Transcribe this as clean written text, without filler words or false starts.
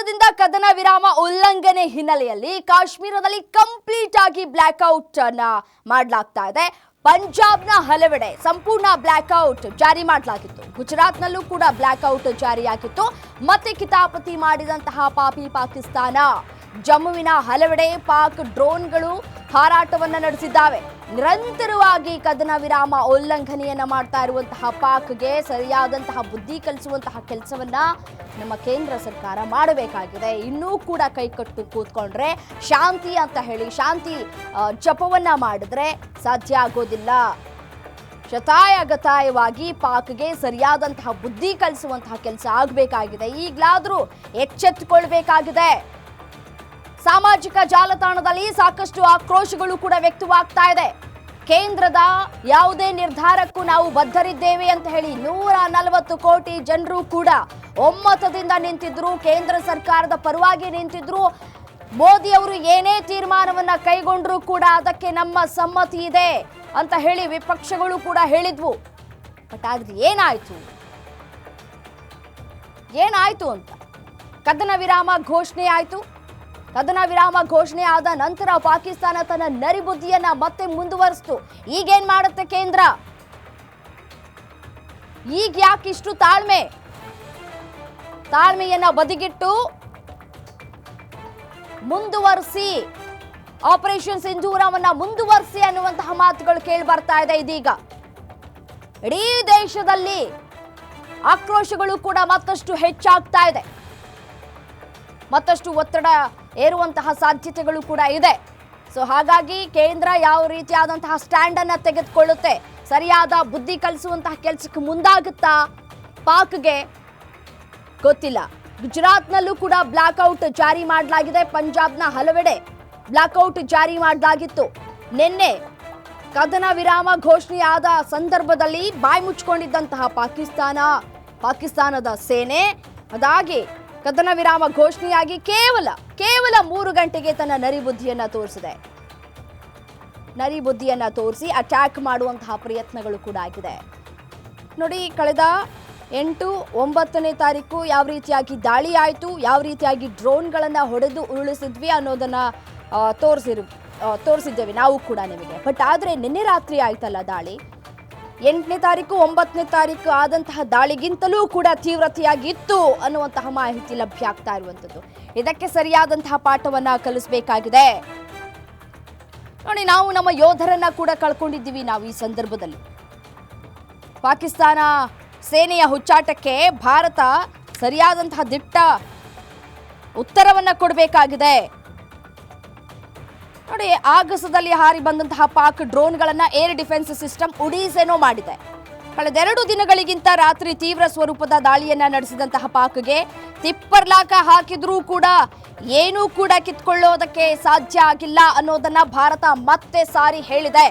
ಭಾರತದಿಂದ ಕದನ ವಿರಾಮ ಉಲ್ಲಂಘನೆ ಹಿನ್ನೆಲೆಯಲ್ಲಿ ಕಾಶ್ಮೀರದಲ್ಲಿ ಕಂಪ್ಲೀಟ್ ಆಗಿ ಬ್ಲಾಕ್ಔಟ್ ಅನ್ನ ಮಾಡಲಾಗ್ತಾ ಇದೆ. ಪಂಜಾಬ್ನ ಹಲವೆಡೆ ಸಂಪೂರ್ಣ ಬ್ಲಾಕ್ಔಟ್ ಜಾರಿ ಮಾಡಲಾಗಿತ್ತು. ಗುಜರಾತ್ನಲ್ಲೂ ಕೂಡ ಬ್ಲಾಕ್ಔಟ್ ಜಾರಿಯಾಗಿತ್ತು. ಮತ್ತೆ ಕಿತಾಪತಿ ಮಾಡಿದಂತಹ ಪಾಪಿ ಪಾಕಿಸ್ತಾನ. ಜಮ್ಮುವಿನ ಹಲವೆಡೆ ಪಾಕ್ ಡ್ರೋನ್ಗಳು ಹಾರಾಟವನ್ನ ನಡೆಸಿದ್ದಾವೆ. ನಿರಂತರವಾಗಿ ಕದನ ವಿರಾಮ ಉಲ್ಲಂಘನೆಯನ್ನ ಮಾಡ್ತಾ ಇರುವಂತಹ ಪಾಕ್ಗೆ ಸರಿಯಾದಂತಹ ಬುದ್ಧಿ ಕಲಿಸುವಂತಹ ಕೆಲಸವನ್ನ ನಮ್ಮ ಕೇಂದ್ರ ಸರ್ಕಾರ ಮಾಡಬೇಕಾಗಿದೆ. ಇನ್ನೂ ಕೂಡ ಕೈಕಟ್ಟು ಕೂತ್ಕೊಂಡ್ರೆ ಶಾಂತಿ ಅಂತ ಹೇಳಿ ಶಾಂತಿ ಜಪವನ್ನ ಮಾಡಿದ್ರೆ ಸಾಧ್ಯ ಆಗೋದಿಲ್ಲ. ಶತಾಯಗತಾಯವಾಗಿ ಪಾಕ್ಗೆ ಸರಿಯಾದಂತಹ ಬುದ್ಧಿ ಕಲಿಸುವಂತಹ ಕೆಲಸ ಆಗಬೇಕಾಗಿದೆ. ಈಗಲಾದರೂ ಎಚ್ಚೆತ್ತುಕೊಳ್ಬೇಕಾಗಿದೆ. ಸಾಮಾಜಿಕ ಜಾಲತಾಣದಲ್ಲಿ ಸಾಕಷ್ಟು ಆಕ್ರೋಶಗಳು ಕೂಡ ವ್ಯಕ್ತವಾಗ್ತಾ ಇದೆ. ಕೇಂದ್ರದ ಯಾವುದೇ ನಿರ್ಧಾರಕ್ಕೂ ನಾವು ಬದ್ಧರಿದ್ದೇವೆ ಅಂತ ಹೇಳಿ 140 ಕೋಟಿ ಜನರು ಕೂಡ ಒಮ್ಮತದಿಂದ ನಿಂತಿದ್ರು. ಕೇಂದ್ರ ಸರ್ಕಾರದ ಪರವಾಗಿ ನಿಂತಿದ್ರು. ಮೋದಿ ಅವರು ಏನೇ ತೀರ್ಮಾನವನ್ನ ಕೈಗೊಂಡ್ರು ಕೂಡ ಅದಕ್ಕೆ ನಮ್ಮ ಸಮ್ಮತಿ ಇದೆ ಅಂತ ಹೇಳಿ ವಿಪಕ್ಷಗಳು ಕೂಡ ಹೇಳಿದ್ವು. ಬಟ್ ಆದ್ರೆ ಏನಾಯ್ತು ಅಂತ ಕದನ ವಿರಾಮ ಘೋಷಣೆ ಆಯ್ತು. ಕದನ ವಿರಾಮ ಘೋಷಣೆ ಆದ ನಂತರ ಪಾಕಿಸ್ತಾನ ತನ್ನ ನರಿಬುದ್ಧಿಯನ್ನ ಮತ್ತೆ ಮುಂದುವರಿಸಿತು. ಈಗೇನ್ ಮಾಡುತ್ತೆ ಕೇಂದ್ರ? ಈಗ ಯಾಕಿಷ್ಟು ತಾಳ್ಮೆಯನ್ನ ಬದಿಗಿಟ್ಟು ಮುಂದುವರಿಸಿ ಆಪರೇಷನ್ ಸಿಂಧೂರವನ್ನ ಮುಂದುವರಿಸಿ ಅನ್ನುವಂತಹ ಮಾತುಗಳು ಕೇಳಿ ಬರ್ತಾ ಇದೆ. ಇದೀಗ ಇಡೀ ದೇಶದಲ್ಲಿ ಆಕ್ರೋಶಗಳು ಕೂಡ ಮತ್ತಷ್ಟು ಹೆಚ್ಚಾಗ್ತಾ ಇದೆ. ಮತ್ತಷ್ಟು ಒತ್ತಡ ಏರುವಂತಹ ಸಾಧ್ಯತೆಗಳು ಕೂಡ ಇದೆ. ಸೊ ಹಾಗಾಗಿ ಕೇಂದ್ರ ಯಾವ ರೀತಿಯಾದಂತಹ ಸ್ಟ್ಯಾಂಡ್ ಅನ್ನ ತೆಗೆದುಕೊಳ್ಳುತ್ತೆ, ಸರಿಯಾದ ಬುದ್ಧಿ ಕಲಿಸುವಂತಹ ಕೆಲಸಕ್ಕೆ ಮುಂದಾಗುತ್ತಾ ಪಾಕ್ಗೆ ಗೊತ್ತಿಲ್ಲ. ಗುಜರಾತ್ನಲ್ಲೂ ಕೂಡ ಬ್ಲಾಕ್ಔಟ್ ಜಾರಿ ಮಾಡಲಾಗಿದೆ. ಪಂಜಾಬ್ನ ಹಲವೆಡೆ ಬ್ಲಾಕ್ಔಟ್ ಜಾರಿ ಮಾಡಲಾಗಿತ್ತು. ನಿನ್ನೆ ಕದನ ವಿರಾಮ ಘೋಷಣೆಯಾದ ಸಂದರ್ಭದಲ್ಲಿ ಬಾಯಿ ಮುಚ್ಕೊಂಡಿದ್ದಂತಹ ಪಾಕಿಸ್ತಾನದ ಸೇನೆ ಅದಾಗಿ ಕದನ ವಿರಾಮ ಘೋಷಣೆಯಾಗಿ ಕೇವಲ 3 ಗಂಟೆಗೆ ತನ್ನ ನರಿಬುದ್ಧಿಯನ್ನ ತೋರಿಸಿ ಅಟ್ಯಾಕ್ ಮಾಡುವಂತಹ ಪ್ರಯತ್ನಗಳು ಕೂಡ ಆಗಿದೆ. ನೋಡಿ, ಕಳೆದ 8, 9ನೇ ತಾರೀಕು ಯಾವ ರೀತಿಯಾಗಿ ದಾಳಿ ಆಯಿತು, ಯಾವ ರೀತಿಯಾಗಿ ಡ್ರೋನ್ಗಳನ್ನ ಹೊಡೆದು ಉರುಳಿಸಿದ್ವಿ ಅನ್ನೋದನ್ನ ತೋರಿಸಿದ್ದೇವೆ ನಾವು ಕೂಡ ನಿಮಗೆ. ಬಟ್ ಆದ್ರೆ ನಿನ್ನೆ ರಾತ್ರಿ ಆಯ್ತಲ್ಲ ದಾಳಿ, 8ನೇ ತಾರೀಕು 9ನೇ ತಾರೀಕು ಆದಂತಹ ದಾಳಿಗಿಂತಲೂ ಕೂಡ ತೀವ್ರತೆಯಾಗಿತ್ತು ಅನ್ನುವಂತಹ ಮಾಹಿತಿ ಲಭ್ಯ ಆಗ್ತಾ ಇರುವಂಥದ್ದು. ಇದಕ್ಕೆ ಸರಿಯಾದಂತಹ ಪಾಠವನ್ನ ಕಲಿಸಬೇಕಾಗಿದೆ. ನೋಡಿ, ನಾವು ನಮ್ಮ ಯೋಧರನ್ನ ಕೂಡ ಕಳ್ಕೊಂಡಿದ್ದೀವಿ. ನಾವು ಈ ಸಂದರ್ಭದಲ್ಲಿ ಪಾಕಿಸ್ತಾನ ಸೇನೆಯ ಹುಚ್ಚಾಟಕ್ಕೆ ಭಾರತ ಸರಿಯಾದಂತಹ ದಿಟ್ಟ ಉತ್ತರವನ್ನ ಕೊಡಬೇಕಾಗಿದೆ. ನೋಡಿ, ಆಗಸದಲ್ಲಿ ಹಾರಿ ಬಂದಂತಹ ಪಾಕ್ ಡ್ರೋನ್ಗಳನ್ನ ಏರ್ ಡಿಫೆನ್ಸ್ ಸಿಸ್ಟಮ್ ಉಡೀಸೇನೋ ಮಾಡಿದೆ. ಕಳೆದ 2 ದಿನಗಳಿಗಿಂತ ರಾತ್ರಿ ತೀವ್ರ ಸ್ವರೂಪದ ದಾಳಿಯನ್ನ ನಡೆಸಿದಂತಹ ಪಾಕ್ಗೆ ತಿಪ್ಪರ್ಲಾಕ ಹಾಕಿದ್ರೂ ಕೂಡ ಏನೂ ಕೂಡ ಕಿತ್ಕೊಳ್ಳೋದಕ್ಕೆ ಸಾಧ್ಯ ಆಗಿಲ್ಲ ಅನ್ನೋದನ್ನ ಭಾರತ ಮತ್ತೆ ಸಾರಿ ಹೇಳಿದೆ.